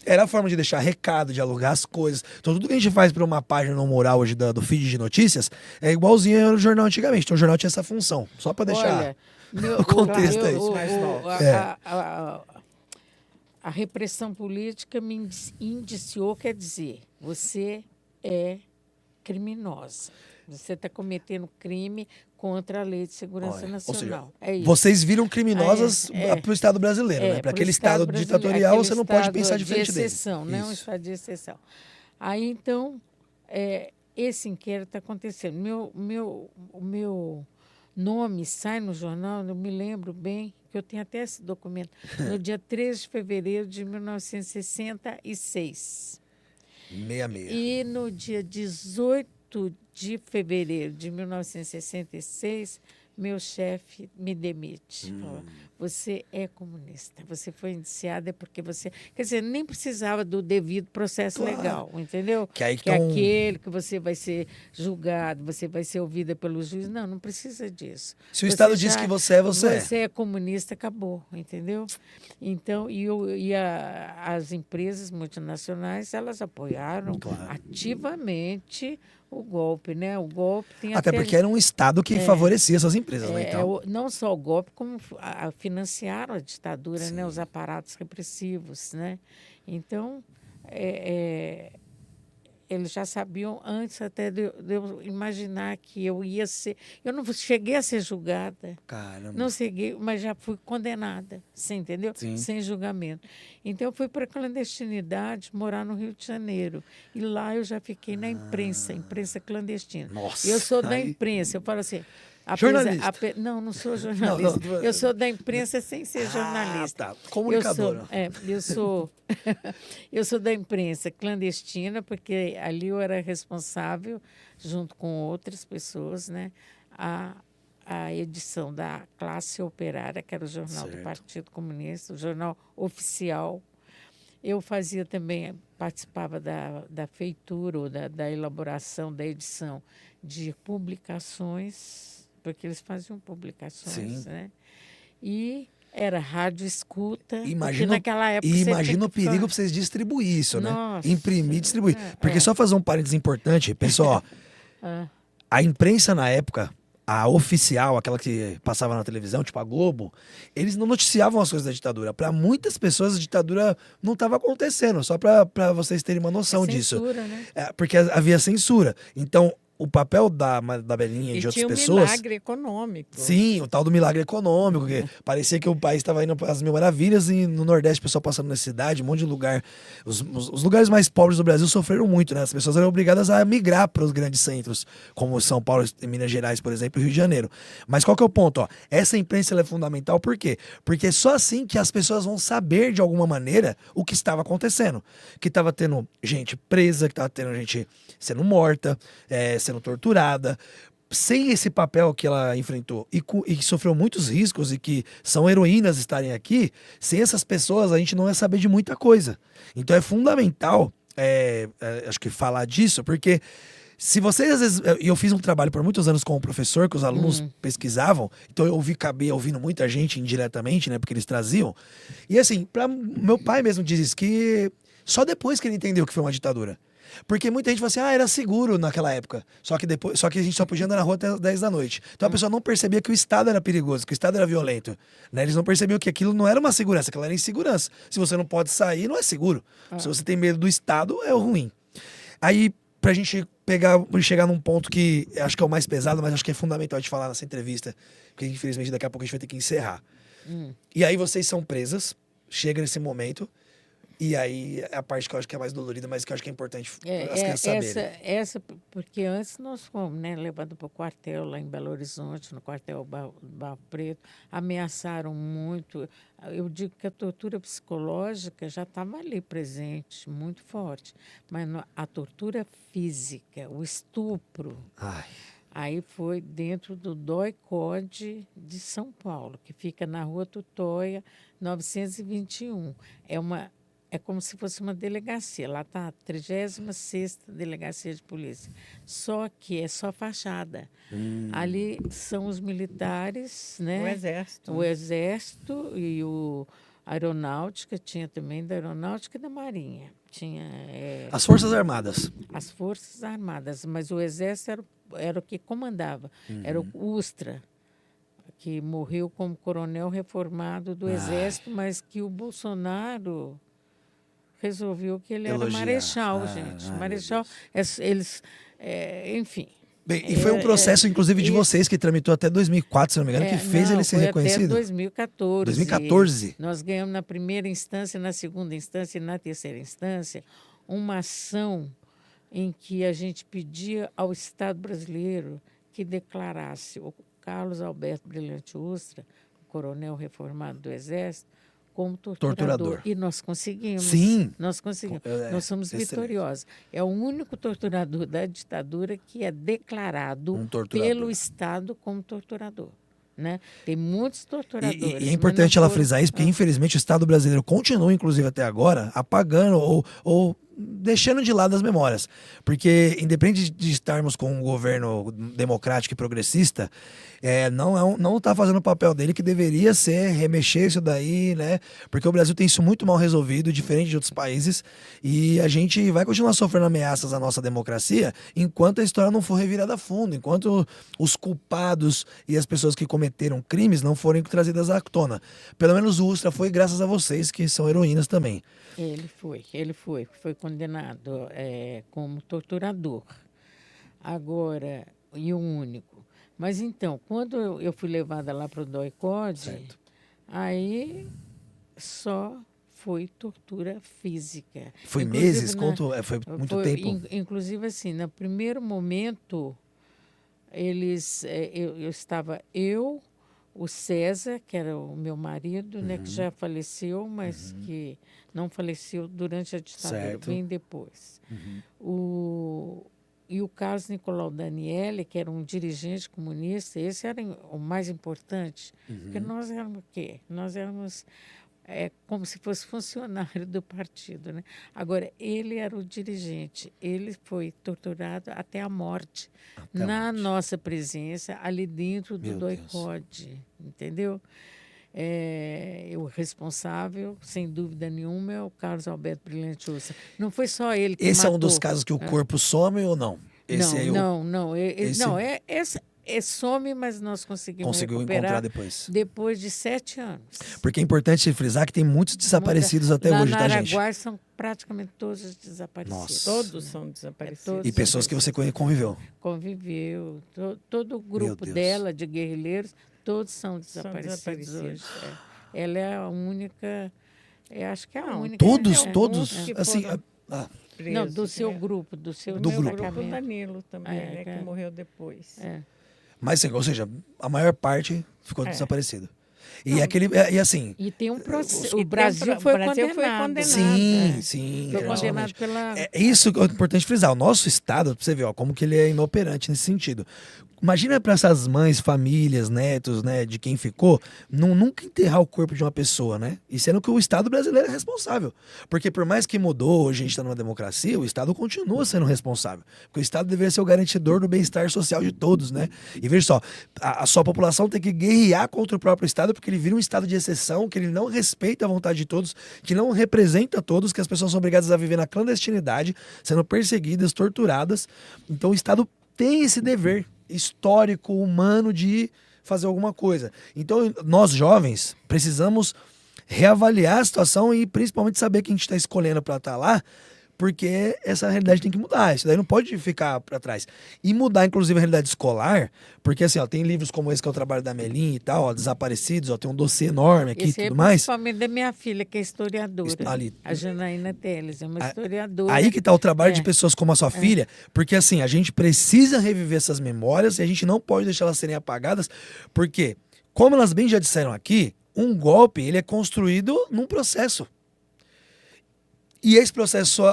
era a forma de deixar recado, de alugar as coisas. Então tudo que a gente faz para uma página no mural hoje do feed de notícias é igualzinho ao jornal antigamente. Então o jornal tinha essa função, só para deixar. Olha, o contexto aí. A repressão política me indiciou, quer dizer, você é criminosa. Você está cometendo crime contra a Lei de Segurança Nacional. Ou seja, é isso. vocês viram criminosas para o Estado brasileiro, né? Para aquele Estado ditatorial, você não pode pensar diferente dele. Exceção, né? Um estado de exceção. Aí, então, esse inquérito está acontecendo. O meu nome sai no jornal, eu me lembro bem, que eu tenho até esse documento, no dia 13 de fevereiro de 1966. 66. E no dia 18 de fevereiro de 1966, meu chefe me demite. Fala, você é comunista, você foi indiciada porque você... Quer dizer, nem precisava do devido processo legal, entendeu? Que aí é aquele que você vai ser julgado, você vai ser ouvida pelo juiz. Não precisa disso. Se o Estado diz que você é, você é. Você é comunista, acabou, entendeu? Então, as empresas multinacionais, elas apoiaram ativamente o golpe, né? O golpe tem Até porque era um Estado que favorecia essas empresas, né? Então. Não só o golpe, como financiaram a ditadura, né? Os aparatos repressivos, né? Então, eles já sabiam antes até de eu imaginar que eu ia ser... Eu não cheguei a ser julgada. Caramba. Não cheguei, mas já fui condenada, você entendeu? Sim. Sem julgamento. Então, eu fui para a clandestinidade, morar no Rio de Janeiro. E lá eu já fiquei na imprensa clandestina. Nossa, Eu sou da imprensa, eu falo assim... Jornalista. Não sou jornalista. Não. Eu sou da imprensa sem ser jornalista. Tá. Comunicadora. Eu sou da imprensa clandestina, porque ali eu era responsável, junto com outras pessoas, né, a edição da Classe Operária, que era o jornal do Partido Comunista, o jornal oficial. Eu fazia também, participava da feitura, ou da elaboração, da edição de publicações, porque eles faziam publicações, Sim. né? E era rádio escuta, porque Imagina, naquela época e você tinha imagina o que ficar... perigo pra vocês distribuir isso, né? Nossa, Imprimir e distribuir. Porque é. só fazer um parênteses importante, pessoal, Ah, a imprensa na época, a oficial, aquela que passava na televisão, tipo a Globo, eles não noticiavam as coisas da ditadura. Para muitas pessoas, a ditadura não estava acontecendo, só para vocês terem uma noção disso. censura, né? Porque havia censura. Então, o papel da Belinha e E de outras tinha um pessoas. milagre econômico. Sim, o tal do milagre econômico, que parecia que o país estava indo para as mil maravilhas e no Nordeste o pessoal passando necessidade, um monte de lugar. Os lugares mais pobres do Brasil sofreram muito, né? As pessoas eram obrigadas a migrar para os grandes centros, como São Paulo, Minas Gerais, por exemplo, e Rio de Janeiro. Mas qual que é o ponto? Ó? Essa imprensa ela é fundamental, por quê? Porque é só assim que as pessoas vão saber, de alguma maneira, o que estava acontecendo. Que estava tendo gente presa, que estava tendo gente sendo morta, sendo torturada. Sem esse papel que ela enfrentou e que sofreu muitos riscos e que são heroínas estarem aqui, sem essas pessoas a gente não vai saber de muita coisa. Então é fundamental, acho que falar disso, porque se vocês às vezes... Eu fiz um trabalho por muitos anos com o professor, que os alunos pesquisavam, então eu acabei ouvindo muita gente indiretamente, né, porque eles traziam. E assim, meu pai mesmo diz isso, que só depois que ele entendeu que foi uma ditadura. Porque muita gente fala assim, era seguro naquela época. Só que a gente só podia andar na rua até as 10 da noite. Então a pessoa não percebia que o Estado era perigoso, que o Estado era violento. Né? Eles não percebiam que aquilo não era uma segurança, que aquilo era insegurança. Se você não pode sair, não é seguro. Se você tem medo do Estado, é ruim. Aí, pra gente chegar num ponto que acho que é o mais pesado, mas acho que é fundamental de falar nessa entrevista, porque infelizmente daqui a pouco a gente vai ter que encerrar. E aí vocês são presas, chega nesse momento... E aí é a parte que eu acho que é mais dolorida, mas que eu acho que é importante as crianças saberem. Porque antes nós fomos, né, levados para o quartel lá em Belo Horizonte, no quartel Barro Preto, ameaçaram muito. Eu digo que a tortura psicológica já estava ali presente, muito forte, mas a tortura física, o estupro, aí foi dentro do DOI-CODE de São Paulo, que fica na Rua Tutóia, 921. É como se fosse uma delegacia. Lá está a 36ª Delegacia de Polícia. Só que é só fachada. Ali são os militares, né? O Exército. O Exército e a Aeronáutica, tinha também da Aeronáutica e da Marinha. Tinha... As Forças Armadas. As Forças Armadas, mas o Exército era o que comandava. Era o USTRA, que morreu como coronel reformado do Exército, mas que o Bolsonaro... resolveu que ele era marechal, gente. Marechal, eles, enfim. Bem, e foi um processo, inclusive, de vocês, que tramitou até 2004, se não me engano, que fez ele ser reconhecido? Até 2014. 2014? Nós ganhamos na primeira instância, na segunda instância e na terceira instância uma ação em que a gente pedia ao Estado brasileiro que declarasse o Carlos Alberto Brilhante Ustra, o coronel reformado do Exército, como torturador. E nós conseguimos. Sim. Nós conseguimos. Nós somos vitoriosos. É o único torturador da ditadura que é declarado pelo Estado como torturador. Né? Tem muitos torturadores. E é importante ela frisar isso, porque infelizmente o Estado brasileiro continua, inclusive até agora, apagando ou deixando de lado as memórias. Porque, independente de estarmos com um governo democrático e progressista, não está fazendo o papel dele, que deveria ser remexer isso daí, né? Porque o Brasil tem isso muito mal resolvido, diferente de outros países, e a gente vai continuar sofrendo ameaças à nossa democracia enquanto a história não for revirada a fundo, enquanto os culpados e as pessoas que cometeram crimes não forem trazidas à tona. Pelo menos o Ustra foi graças a vocês, que são heroínas também. Ele foi condenado como torturador. Agora, e o único. Mas então, quando eu fui levada lá para o DOI-CODE, aí só foi tortura física. Foi inclusive, meses? Foi muito tempo? Inclusive, assim, no primeiro momento, eu estava o César, que era o meu marido, né, que já faleceu, mas que não faleceu durante a ditadura, bem depois. E o Carlos Nicolau Daniele, que era um dirigente comunista, esse era o mais importante, porque nós éramos o quê? Nós éramos é como se fosse funcionário do partido, né? Agora, ele era o dirigente. Ele foi torturado até a morte, Até a na morte. nossa presença, ali dentro do Meu Deus. doicode, entendeu? O responsável, sem dúvida nenhuma, é o Carlos Alberto Brilhante Ussa. Não foi só ele que Esse é um matou. dos casos que o corpo some ou não? Esse aí esse- some, mas nós conseguimos conseguiu recuperar encontrar depois. depois de 7 anos. Porque é importante frisar que tem muitos desaparecidos até Lá hoje, na tá, gente? Araguaia são praticamente todos desaparecidos. Nossa. Todos são desaparecidos. todos E pessoas que você conviveu. Conviveu. Todo o grupo Deus. dela, de guerrilheiros, todos são São desaparecidos hoje. desaparecidos. Ela é a única, acho que é a Não, única. Todos, é, todos, uns que assim... foram ah, Não, do Presos, seu né? grupo, do seu Do Meu grupo. grupo, o destacamento. Danilo também, É, né, é. que morreu depois. É. mas, ou seja, a maior parte ficou É. desaparecido. Não. E assim... E tem um processo. E tem O Brasil o foi Brasil foi condenado. condenado. Sim, É. sim. Foi internacionalmente. condenado pela. É isso que é importante frisar. O nosso estado, pra você ver, ó, como que ele é inoperante nesse sentido. Imagina para essas mães, famílias, netos, né, de quem ficou, nunca enterrar o corpo de uma pessoa, né? E sendo que o Estado brasileiro é responsável. Porque por mais que mudou, hoje a gente está numa democracia, o Estado continua sendo responsável. Porque o Estado deveria ser o garantidor do bem-estar social de todos, né? E veja só, a sua população tem que guerrear contra o próprio Estado porque ele vira um estado de exceção, que ele não respeita a vontade de todos, que não representa todos, que as pessoas são obrigadas a viver na clandestinidade, sendo perseguidas, torturadas. Então o Estado tem esse dever histórico, humano de fazer alguma coisa. Então, nós jovens precisamos reavaliar a situação e principalmente saber quem a gente está escolhendo para estar lá, porque essa realidade tem que mudar. Isso daí não pode ficar para trás. E mudar, inclusive, a realidade escolar, porque assim, ó, tem livros como esse que é o trabalho da Melim e tal, ó, Desaparecidos, ó, tem um dossiê enorme aqui e Esse é tudo mais. principalmente da minha filha, que é historiadora. Ali. A Janaína Teles, é uma historiadora. Aí que tá o trabalho de É. pessoas como a sua filha, porque assim, a gente precisa reviver essas memórias e a gente não pode deixar elas serem apagadas, porque, como elas bem já disseram aqui, um golpe, ele é construído num processo. E esse processo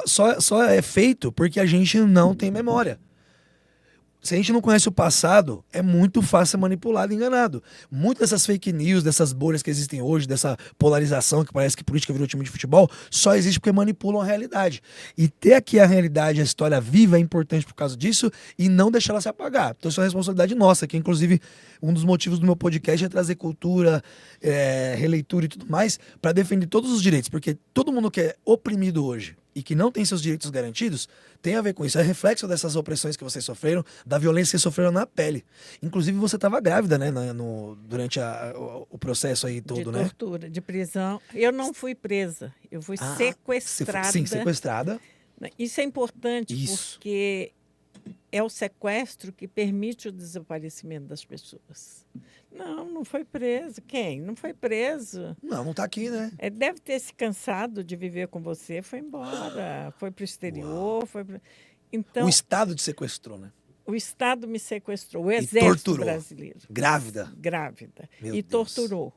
só é feito porque a gente não tem memória. Se a gente não conhece o passado, é muito fácil ser manipulado e enganado. Muitas dessas fake news, dessas bolhas que existem hoje, dessa polarização que parece que política virou time de futebol, só existe porque manipulam a realidade. E ter aqui a realidade, a história viva é importante por causa disso e não deixar ela se apagar. Então isso é uma responsabilidade nossa, que inclusive um dos motivos do meu podcast é trazer cultura, releitura e tudo mais, para defender todos os direitos, porque todo mundo que é oprimido hoje e que não tem seus direitos garantidos, tem a ver com isso. É reflexo dessas opressões que vocês sofreram, da violência que vocês sofreram na pele. Inclusive, você estava grávida, né? Durante o processo aí todo, De né? tortura, de prisão. Eu não fui presa, eu fui sequestrada. Sim, sequestrada. Isso é importante Isso. porque é o sequestro que permite o desaparecimento das pessoas. Não foi preso. Quem? Não foi preso. Não tá aqui, né? Deve ter se cansado de viver com você, foi embora, foi para o exterior. Então, O Estado te sequestrou, né? o Estado me sequestrou, o Exército torturou. Brasileiro. Grávida. Grávida. Meu E Deus. torturou.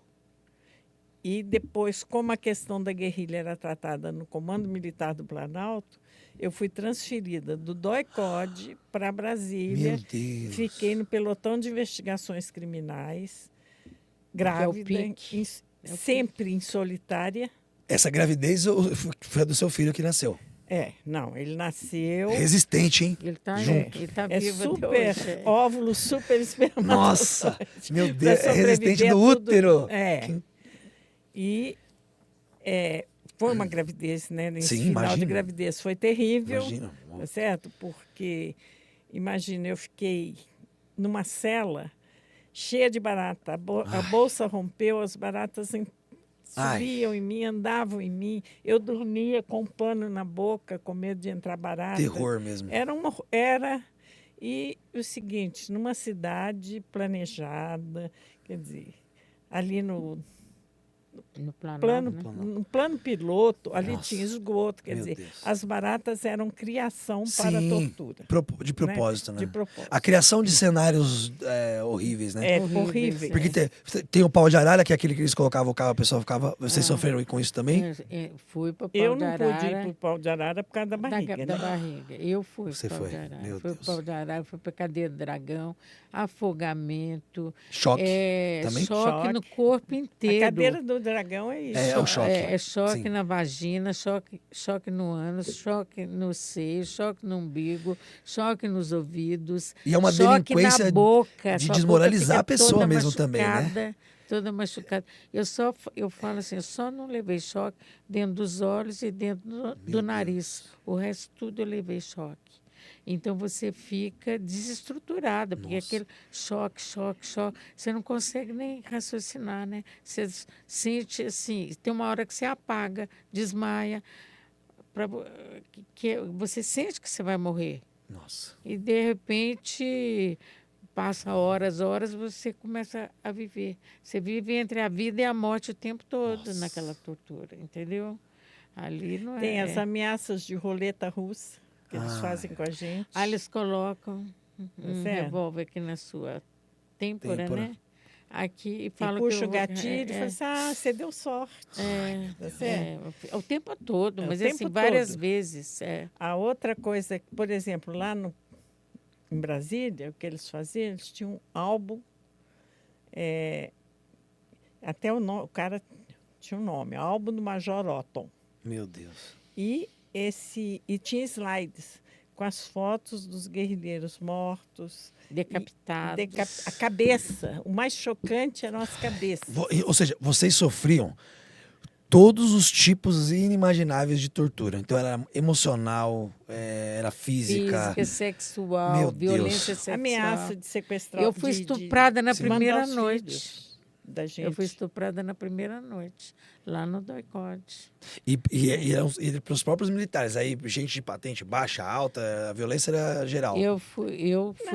E depois, como a questão da guerrilha era tratada no Comando Militar do Planalto, eu fui transferida do DOI-CODE para Brasília. Meu Deus. Fiquei no pelotão de investigações criminais, é o grávida, pique. sempre em solitária. Essa gravidez foi a do seu filho que nasceu. Não, ele nasceu. Resistente, hein? Ele está Junto. vivo Super até hoje. óvulo, super espermatozoide. Nossa, meu Pra Deus, é sobreviver resistente a do tudo. útero. E foi uma gravidez, né? Nesse Sim, final imagino. de gravidez foi terrível, Imagina. tá certo? Porque, imagina, eu fiquei numa cela cheia de barata. A bolsa rompeu, as baratas subiam em mim, andavam em mim. Eu dormia com um pano na boca, com medo de entrar barata. Terror mesmo. E o seguinte, numa cidade planejada, quer dizer, ali no No Planalto, plano, né? no plano piloto, ali Nossa, tinha esgoto, quer meu dizer, Deus. as baratas eram criação para Sim, tortura. de propósito, né? De propósito. A criação de cenários horríveis, né? Horríveis, Porque tem o pau de arara, que é aquele que eles colocavam o carro, a pessoa ficava... Vocês sofreram com isso também? Fui para o Eu Pau de não pude ir Arara. para o pau de arara por causa da barriga, Da né? barriga. Eu fui Você para o Pau foi? de Arara. Meu Fui Deus. para o Pau de Arara, fui para a Cadeia do Dragão, afogamento. Choque também? Choque no corpo A inteiro. cadeira do dragão é isso. É o choque. É choque Sim. na vagina, choque no ânus, choque no seio, choque no umbigo, choque nos ouvidos, E é uma choque delinquência na boca. de sua desmoralizar boca fica a pessoa toda mesmo também, né? machucada, toda machucada. Eu falo assim, eu só não levei choque dentro dos olhos e dentro do nariz. O resto tudo eu levei choque. Então você fica desestruturada, porque aquele choque, você não consegue nem raciocinar, né? Você sente assim, tem uma hora que você apaga, desmaia, que você sente que você vai morrer. Nossa. E de repente passa horas, você começa a viver. Você vive entre a vida e a morte o tempo todo naquela tortura, entendeu? Ali não Tem é. as ameaças de roleta russa que eles fazem com a gente. Aí eles colocam um certo? revólver aqui na sua têmpora, Têmpora. né? Aqui e E falam puxa que o gatilho e fala assim, você deu sorte. Tá certo? o tempo todo, É, o mas tempo assim, várias todo. vezes. A outra coisa, por exemplo, lá em Brasília, o que eles faziam, eles tinham um álbum, até o cara tinha um nome, álbum do Major Otton. Meu Deus. E tinha slides com as fotos dos guerrilheiros mortos. Decapitados. A cabeça, o mais chocante eram as cabeças. Ou seja, vocês sofriam todos os tipos inimagináveis de tortura. Então era emocional, era física. Física, sexual, Meu violência Deus. sexual. Ameaça de sequestrar. Eu fui estuprada na de mandar primeira os noite. filhos da gente. Eu fui estuprada na primeira noite, lá no Doicode. E para os próprios militares, aí gente de patente baixa, alta, a violência era geral. Eu fui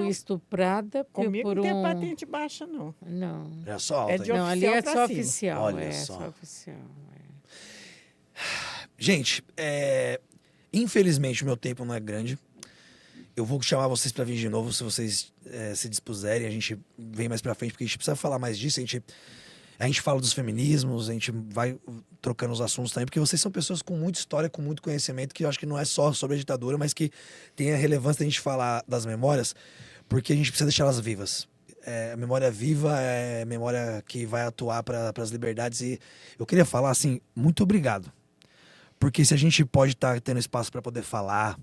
estuprada Comigo por não tem um... patente baixa, não. Não. Era só alta. É de hein? Não, ali oficial é pra só cima. oficial. Olha só. Só oficial. Gente, infelizmente o meu tempo não é grande. Eu vou chamar vocês para vir de novo, se vocês se dispuserem. A gente vem mais para frente, porque a gente precisa falar mais disso. A gente fala dos feminismos, a gente vai trocando os assuntos também, porque vocês são pessoas com muita história, com muito conhecimento, que eu acho que não é só sobre a ditadura, mas que tem a relevância da gente falar das memórias, porque a gente precisa deixá-las vivas. A memória viva é a memória que vai atuar para as liberdades. E eu queria falar assim, muito obrigado. Porque se a gente pode estar tendo espaço para poder falar,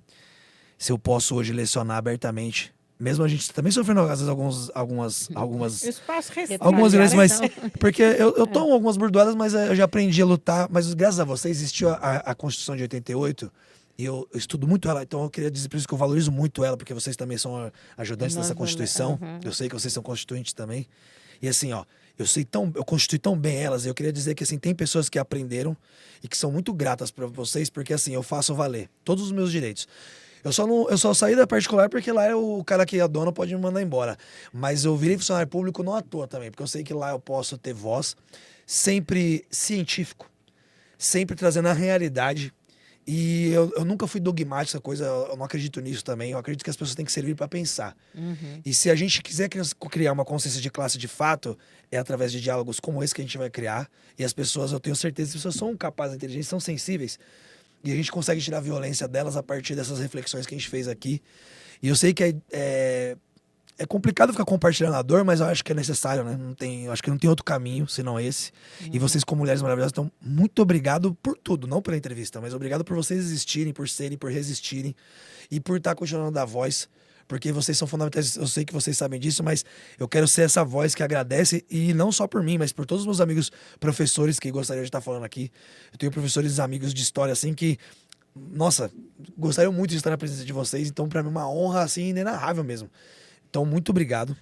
se eu posso hoje lecionar abertamente, mesmo a gente também sofrendo às vezes algumas Espaço restrito. algumas vezes, mas Então. porque eu tomo algumas burdoadas, mas eu já aprendi a lutar. Mas graças a vocês existiu a Constituição de 88 e eu estudo muito ela. Então eu queria dizer por isso que eu valorizo muito ela, porque vocês também são ajudantes dessa Constituição. Eu sei que vocês são constituintes também. E assim, ó, eu constituí tão bem elas. E eu queria dizer que assim tem pessoas que aprenderam e que são muito gratas para vocês, porque assim eu faço valer todos os meus direitos. Eu só saí da particular porque lá é o cara que é dono pode me mandar embora. Mas eu virei funcionário público não à toa também, porque eu sei que lá eu posso ter voz, sempre científico, sempre trazendo a realidade. E eu nunca fui dogmático, essa coisa, eu não acredito nisso também. Eu acredito que as pessoas têm que servir para pensar. E se a gente quiser criar uma consciência de classe de fato, é através de diálogos como esse que a gente vai criar. E as pessoas, eu tenho certeza que as pessoas são capazes, inteligentes, são sensíveis. E a gente consegue tirar a violência delas a partir dessas reflexões que a gente fez aqui. E eu sei que é complicado ficar compartilhando a dor, mas eu acho que é necessário, né? Eu acho que não tem outro caminho senão esse. E vocês, como mulheres maravilhosas, então, muito obrigado por tudo. Não pela entrevista, mas obrigado por vocês existirem, por serem, por resistirem. E por estar continuando a dar voz. Porque vocês são fundamentais, eu sei que vocês sabem disso, mas eu quero ser essa voz que agradece, e não só por mim, mas por todos os meus amigos professores que gostariam de estar falando aqui. Eu tenho professores amigos de história, assim, que, nossa, gostariam muito de estar na presença de vocês, então para mim é uma honra, assim, inenarrável mesmo. Então, muito obrigado.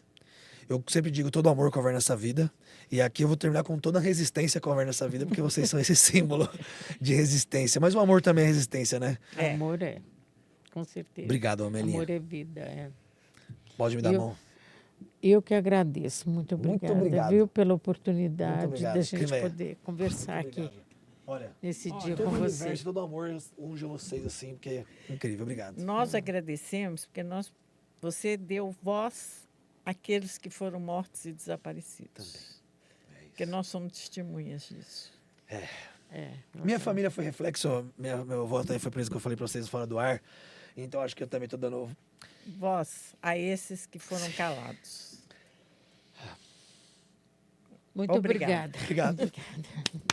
Eu sempre digo, todo amor governa essa vida, e aqui eu vou terminar com toda a resistência que governa essa vida, porque vocês são esse símbolo de resistência. Mas o amor também é resistência, né? Amor é. Com certeza. Obrigado, Amelinha. Amor é vida, Pode me dar a mão. Eu que agradeço. Muito obrigada, obrigado. Viu, pela Muito oportunidade obrigado. da gente Primeiro. poder conversar aqui Olha, nesse dia todo com o você. universo, todo amor unge vocês assim, porque é incrível. Obrigado. Nós agradecemos porque você deu voz àqueles que foram mortos e desaparecidos. Porque nós somos testemunhas disso. Minha família foi reflexo, meu avô também foi preso, que eu falei pra vocês, fora do ar. Então acho que eu também tô dando... Voz a esses que foram calados. Muito Obrigada. obrigada. Obrigado.